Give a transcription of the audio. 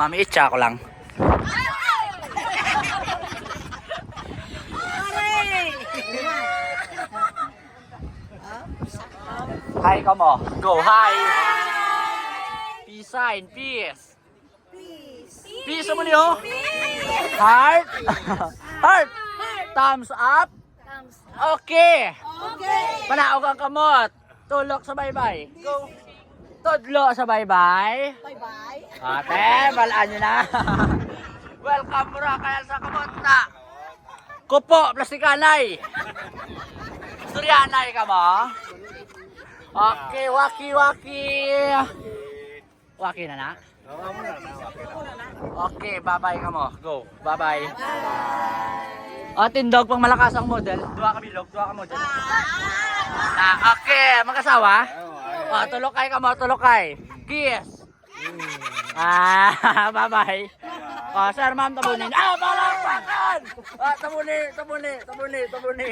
Mami, itcha ko lang. Hi ka mo. Go, hi. Peace sign, peace. Peace mo niyo. Heart. Heart. Thumbs up. Okay. Panaog ang kamot. Tulok sa bye-bye. Go. Tudlo sa bye-bye. Bye-bye. Ate, balaan nyo na. Welcome mura kaya sa kamot na. Kupo, plastikanay. Suryanay ka mo. Okay, waki-waki. Waki na na? Okay, bye-bye ka mo. Go, bye-bye. Tindog pang malakas ang model. Dua ka bilog, dua ka model. Okay, mag-asawa? Tulokay ka mo, tulokay. Kiss. Bye-bye. Sir, ma'am, tabunin. Balakpakan! Tabuni.